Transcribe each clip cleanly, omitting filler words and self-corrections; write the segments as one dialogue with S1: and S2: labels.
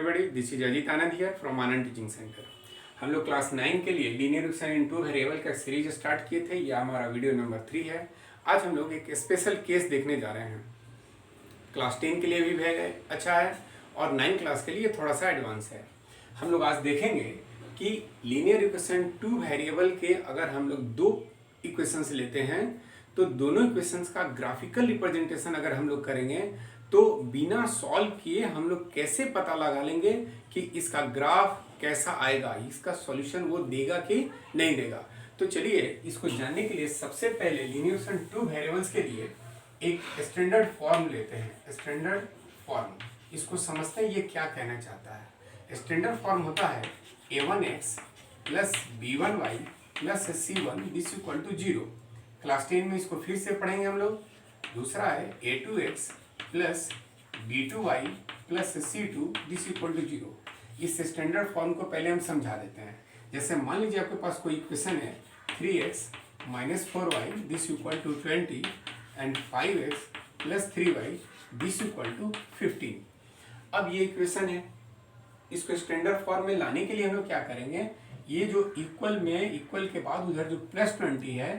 S1: everybody, this is Ajit Anand here from Anand teaching centre. हम लोग class 9 के लिए linear equation in two variable का series start किए थे। यह हमारा वीडियो नंबर 3 है। आज हम लोग एक स्पेशल केस देखने जा रहे हैं। क्लास 10 के लिए भी अच्छा है और 9 क्लास के लिए थोड़ा सा एडवांस है। हम लोग आज देखेंगे कि लीनियर इक्वेशन टू वेरिएबल के अगर हम लोग दो इक्वेशंस लेते हैं तो दोनों इक्वेशंस का ग्राफिकल रिप्रेजेंटेशन अगर हम लोग करेंगे तो बिना सॉल्व किए हम लोग कैसे पता लगा लेंगे कि इसका ग्राफ कैसा आएगा, इसका सॉल्यूशन वो देगा कि नहीं देगा। तो चलिए इसको जानने के लिए सबसे पहले लीनियर इक्वेशन टू वेरिएबल्स के लिए एक स्टैंडर्ड फॉर्म लेते हैं। स्टैंडर्ड फॉर्म, इसको समझते हैं ये क्या कहना चाहता है। स्टैंडर्ड फॉर्म होता है a1x plus b1y plus c1 this equal to 0। Class 10 में इसको फिर से पढ़ेंगे हम लोग। दूसरा है a2x plus b2y plus c2 this equal to 0। इस स्टैंडर्ड फॉर्म को पहले हम समझा देते हैं। जैसे मान लीजिए आपके पास कोई इक्वेशन है 3x minus 4y this equal to 20 and 5x plus 3y this equal to 15। अब ये इक्वेशन है, इसको स्टैंडर्ड फॉर्म में लाने के लिए हम लोग क्या करेंगे, ये जो इक्वल में इक्वल के बाद उधर जो प्लस 20 है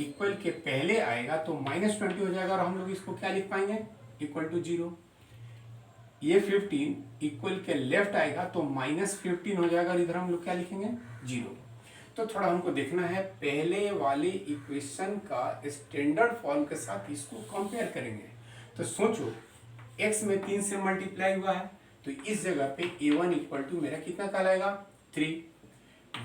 S1: इक्वल के पहले आएगा तो माइनस 20 हो जाएगा और हम लोग इसको क्या लिख पाएंगे, इक्वल टू 0। ये 15 इक्वल के लेफ्ट आएगा तो माइनस 15 हो जाएगा और इधर हम लोग क्या लिखेंगे, 0। तो थोड़ा हमको देखना है पहले वाले इक्वेशन का स्टैंडर्ड फॉर्म के साथ इसको कंपेयर करेंगे। तो सोचो x में 3 से मल्टीप्लाई हुआ है तो इस जगह पे a1 इक्वल टू मेरा कितना कहलाएगा, 3।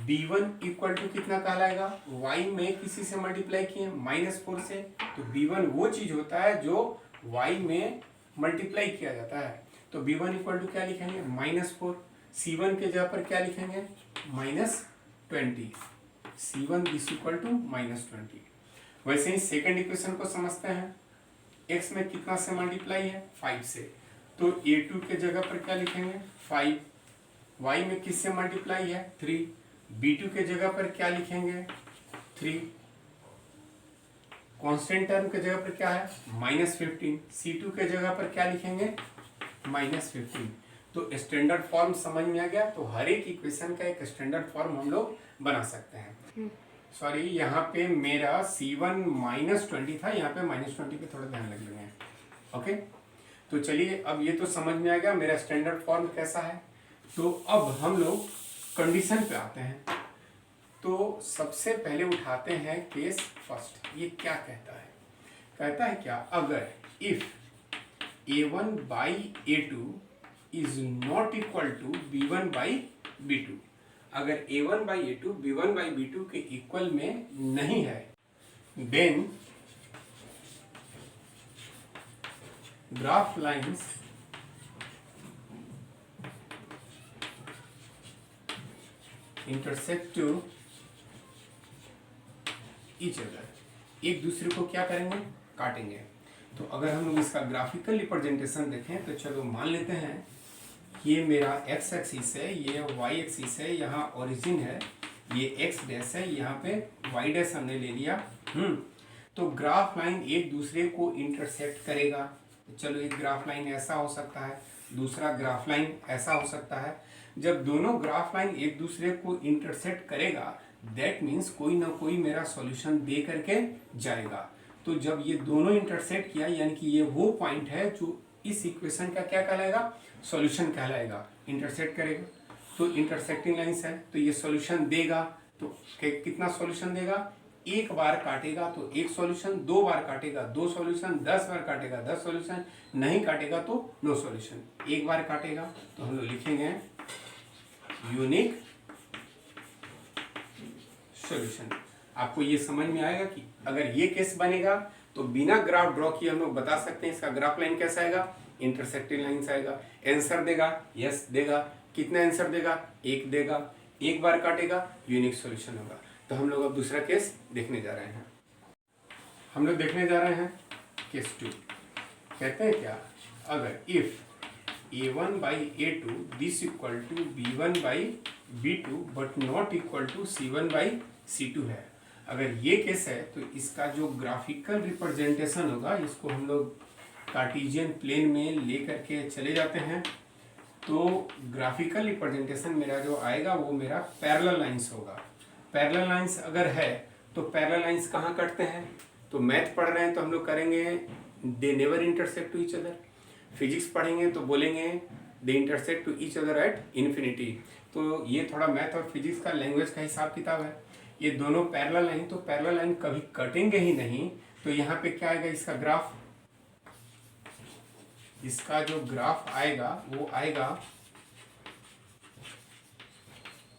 S1: b1 इक्वल टू कितना कहलाएगा, y में किसी से मल्टीप्लाई किए -4 से, तो b1 वो चीज होता है जो y में मल्टीप्लाई किया जाता है। तो b1 इक्वल टू क्या लिखेंगे, -4। c1 के जगह पर क्या लिखेंगे, -20। c1 this equal to -20। वैसे ही सेकंड इक्वेशन को समझते हैं। x में कितना से मल्टीप्लाई है, 5 से, तो a2 के जगह पर क्या लिखेंगे, 5। y में किससे मल्टीप्लाई है, 3। b2 के जगह पर क्या लिखेंगे, 3। कांस्टेंट टर्म के जगह पर क्या है, -15। c2 के जगह पर क्या लिखेंगे, -15। तो स्टैंडर्ड फॉर्म समझ में आ गया। तो हर एक इक्वेशन का एक स्टैंडर्ड फॉर्म हम लोग बना सकते हैं। सॉरी, यहाँ पे मेरा c1 -20 था, यहाँ पे -20 पे थोड़ा ध्यान लग लेंगे। ओके, तो चलिए अब ये तो समझ में आ गया मेरा स्टैंडर्ड फॉर्म कैसा है। तो अब हम लोग कंडीशन पे आते हैं। तो सबसे पहले उठाते हैं केस फर्स्ट। ये क्या कहता है, कहता है क्या, अगर if a1 by a2 is not equal to b1 by b2, अगर a1 by a2 b1 by b2 के इक्वल में नहीं है, then graph lines intersect to each other, एक दूसरे को क्या करेंगे, काटेंगे। तो अगर हम लोग इसका ग्राफिकल रिप्रेजेंटेशन देखें तो चलो मान लेते हैं ये मेरा x एक्सिस है, ये y एक्सिस है, यहाँ ओरिजिन है, ये x डैश है, यहाँ पे y डैश हमने ले लिया। तो ग्राफ लाइन एक दूसरे को इंटरसेक्ट करेगा। चलो एक ग्राफ लाइन ऐसा हो सकता है, दूसरा ग्राफ लाइन ऐसा हो सकता है। जब दोनों ग्राफ लाइन एक दूसरे को इंटरसेक्ट करेगा दैट मीन्स कोई ना कोई मेरा सॉल्यूशन दे करके जाएगा। तो जब ये दोनों इंटरसेक्ट किया यानी कि ये वो पॉइंट है जो इस इक्वेशन का क्या कहलाएगा, सॉल्यूशन कहलाएगा, इंटरसेक्ट करेगा। तो इंटरसेक्टिंग लाइंस है तो ये सॉल्यूशन देगा। तो कितना सॉल्यूशन देगा, एक बार काटेगा तो एक सॉल्यूशन, 2 बार काटेगा 2 सॉल्यूशन, 10 बार काटेगा 10 सॉल्यूशन, नहीं काटेगा तो नो सॉल्यूशन। एक बार काटेगा तो हम लोग लिखेंगे यूनिक सॉल्यूशन। आपको ये समझ में आएगा कि अगर ये केस बनेगा तो बिना ग्राफ ड्रॉ किए हम लोग बता सकते हैं इसका ग्राफ लाइन कैसा आएगा, इंटरसेक्टिंग लाइंस आएगा। आंसर देगा, यस देगा। कितना आंसर देगा, 1 देगा। एक बार काटेगा, यूनिक सॉल्यूशन होगा। तो हम लोग अब दूसरा केस देखने जा रहे हैं। हम लोग देखने जा रहे हैं केस 2। कहते हैं क्या, अगर if a1 by a2 this equal to b1 by b2 but not equal to c1 by c2 है। अगर ये केस है तो इसका जो ग्राफिकल रिप्रेजेंटेशन होगा इसको हम लोग कार्टेशियन प्लेन में ले करके चले जाते हैं। तो ग्राफिकल रिप्रेजेंटेशन मेरा जो आएगा वो मेरा पैरेलल लाइंस होगा। पैरेलल लाइंस अगर है तो पैरेलल लाइंस कहाँ कटते हैं? तो मैथ पढ़ रहे हैं तो हम लोग करेंगे they never intersect to each other. Physics पढ़ेंगे तो बोलेंगे they intersect to each other at infinity. तो ये थोड़ा मैथ और फिजिक्स का लैंग्वेज का हिसाब किताब है। ये दोनों पैरेलल लाइन, तो पैरेलल लाइन कभी कटेंगे ही नहीं। तो यहाँ पे क्या आएगा? इसका ग्राफ, इसका जो ग्राफ आएगा वो आएगा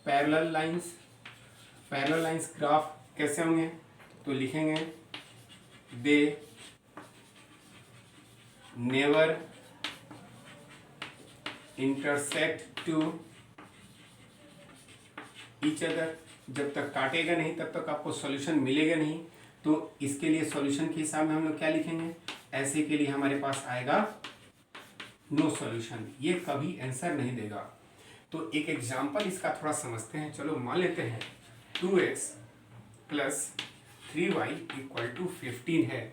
S1: parallel lines. Parallel lines graph कैसे होंगे? तो लिखेंगे they never intersect to each other. जब तक काटेगा नहीं तब तक आपको सॉल्यूशन मिलेगा नहीं। तो इसके लिए सॉल्यूशन के हिसाब में हम लोग क्या लिखेंगे? ऐसे के लिए हमारे पास आएगा नो सॉल्यूशन, ये कभी आंसर नहीं देगा। तो एक एग्जांपल इसका थोड़ा समझते हैं। चलो मान लेते हैं 2x plus 3y equal to 15 है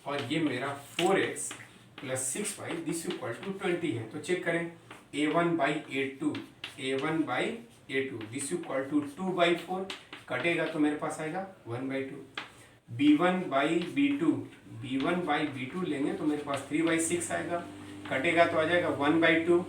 S1: और ये मेरा 4x plus 6y this equal to 20 है। तो चेक करें a1 by a2, a1 by a2 this equal to 2 by 4, कटेगा तो मेरे पास आएगा 1 by 2। b1 by b2, b1 by b2 लेंगे तो मेरे पास 3 बाई 6 आएगा, कटेगा तो आ जाएगा 1 बाई 2।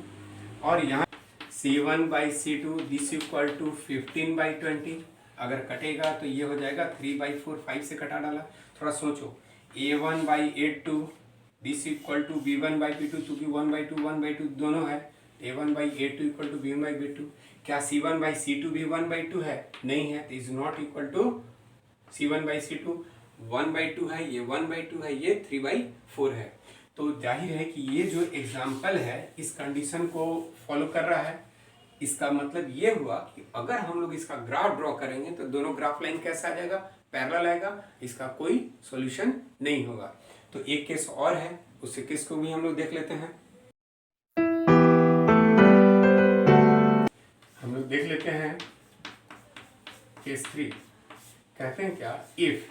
S1: और यहाँ c1 by c2 this equal to 15 by 20, अगर कटेगा तो ये हो जाएगा 3 बाई 4, 5 से कटा डाला। थोड़ा सोचो a1 by a2 this equal to b1 by b2, चूंकि 1 बाई 2 1 बाई 2 दोनों है, a1 by a2 equal to b1 by b2। क्या c1 बाई c2 भी 1 बाई 2 है? नहीं है, तो is not equal to c1 by c2। 1 by 2 है, ये 1 बाई 2 है, ये 3 बाई 4 है। तो जाहिर है कि ये जो एग्जाम्पल है इस कंडीशन को फॉलो कर रहा है। इसका मतलब ये हुआ कि अगर हम लोग इसका ग्राफ ड्रॉ करेंगे तो दोनों ग्राफ लाइन कैसा आ जाएगा? पैरेलल आएगा, इसका कोई सॉल्यूशन नहीं होगा। तो एक केस और है, उस केस को भी हम लोग देख लेते हैं। हम लोग देख लेते हैं केस 3। कहते हैं क्या? If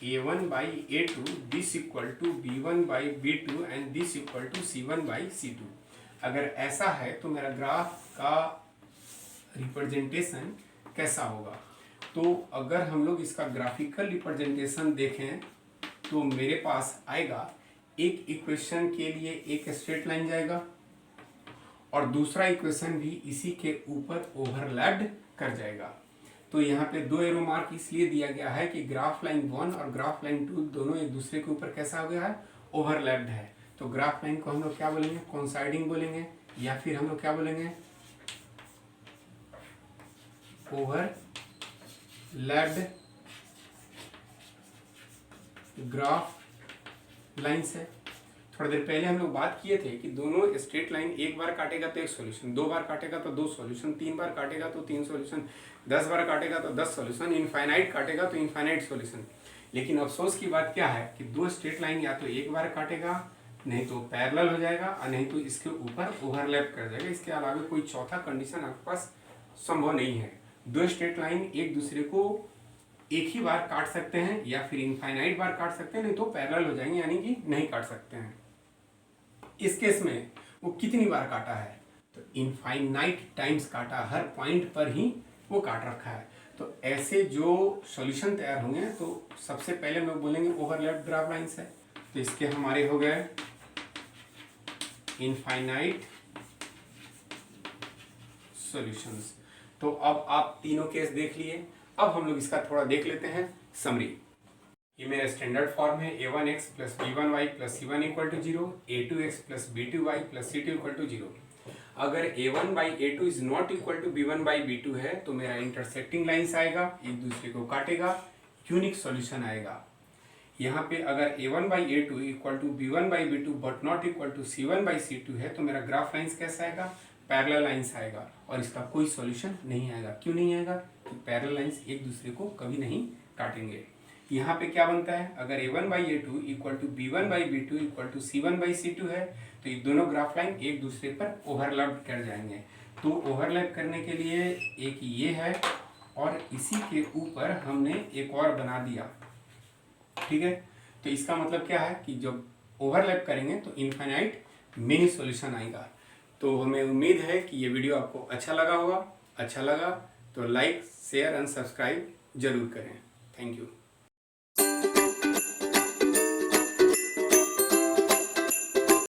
S1: a1 by a2 this equal to b1 by b2 and this equal to c1 by c2। अगर ऐसा है तो मेरा ग्राफ का रिप्रेजेंटेशन कैसा होगा? तो अगर हम लोग इसका ग्राफिकल रिप्रेजेंटेशन देखें तो मेरे पास आएगा एक इक्वेशन के लिए एक स्ट्रेट लाइन जाएगा और दूसरा इक्वेशन भी इसी के ऊपर ओवरलैप्ड कर जाएगा। तो यहाँ पे 2 एरो मार्क इसलिए दिया गया है कि ग्राफ लाइन 1 और ग्राफ लाइन 2 दोनों एक दूसरे के ऊपर कैसा हो गया है? ओवरलैप्ड है। तो ग्राफ लाइन को हम लोग क्या बोलेंगे? कोइंसाइडिंग बोलेंगे, या फिर हम लोग क्या बोलेंगे? ओवरलैप्ड ग्राफ लाइन से। थोड़ी देर पहले हम लोग बात किए थे कि दोनों स्ट्रेट लाइन एक बार काटेगा तो एक सॉल्यूशन, 2 बार काटेगा तो 2 सॉल्यूशन, 3 बार काटेगा तो 3 सॉल्यूशन, 10 बार काटेगा तो 10 सॉल्यूशन, इनफाइनाइट काटेगा तो इनफाइनाइट सॉल्यूशन। लेकिन अफसोस की बात क्या है कि 2 स्ट्रेट लाइन या तो एक बार काटेगा, नहीं तो पैरेलल हो जाएगा, और नहीं तो इसके ऊपर ओवरलैप कर जाएगा। इसके अलावा कोई चौथा कंडीशन आपके पास संभव नहीं है। 2 स्ट्रेट लाइन एक दूसरे को एक ही बार काट सकते हैं या फिर इनफाइनाइट बार काट सकते हैं, नहीं तो पैरेलल हो जाएंगे, यानी कि नहीं काट सकते हैं। इस केस में वो कितनी बार काटा है? तो इनफाइनाइट टाइम्स काटा, हर पॉइंट पर ही वो काट रखा है। तो ऐसे जो सॉल्यूशन तैयार होंगे तो सबसे पहले हम लोग बोलेंगे ओवरलैप ग्राफ लाइंस है। तो इसके हमारे हो गए इनफाइनाइट सॉल्यूशंस। तो अब आप तीनों केस देख लिए। अब हम लोग इसका थोड़ा देख लेते हैं समरी। ये मेरा स्टैंडर्ड फॉर्म है a1x plus b1y plus c1 equal to 0, a2x plus b2y plus c2 equal to 0। अगर a1 by a2 is not equal to b1 by b2 है तो मेरा इंटरसेक्टिंग लाइंस आएगा, एक दूसरे को काटेगा, यूनिक सॉल्यूशन आएगा। यहाँ पे अगर a1 by a2 equal to b1 by b2 but not equal to c1 by c2 है तो मेरा ग्राफ लाइंस कैसा आएगा? पैरेलल लाइंस आएगा, और इसका कोई सॉल्यूशन नहीं आएगा। क्यों नहीं आएगा? तो पैरेलल लाइंस एक दूसरे को कभी नहीं काटेंगे। यहाँ पे क्या बनता है? अगर a1 by a2 equal to b1 by b2 equal to c1 by c2 है तो ये दोनों ग्राफ लाइन एक दूसरे पर ओवरलैप कर जाएंगे। तो ओवरलैप करने के लिए एक ये है और इसी के ऊपर हमने एक और बना दिया, ठीक है। तो इसका मतलब क्या है कि जब ओवरलैप करेंगे तो इनफाइनाइट मिनी सॉल्यूशन आएगा। तो हमें उम्मीद है कि ये वीडियो आपको अच्छा लगा होगा। अच्छा लगा तो लाइक, शेयर एंड सब्सक्राइब जरूर करें। Thank you.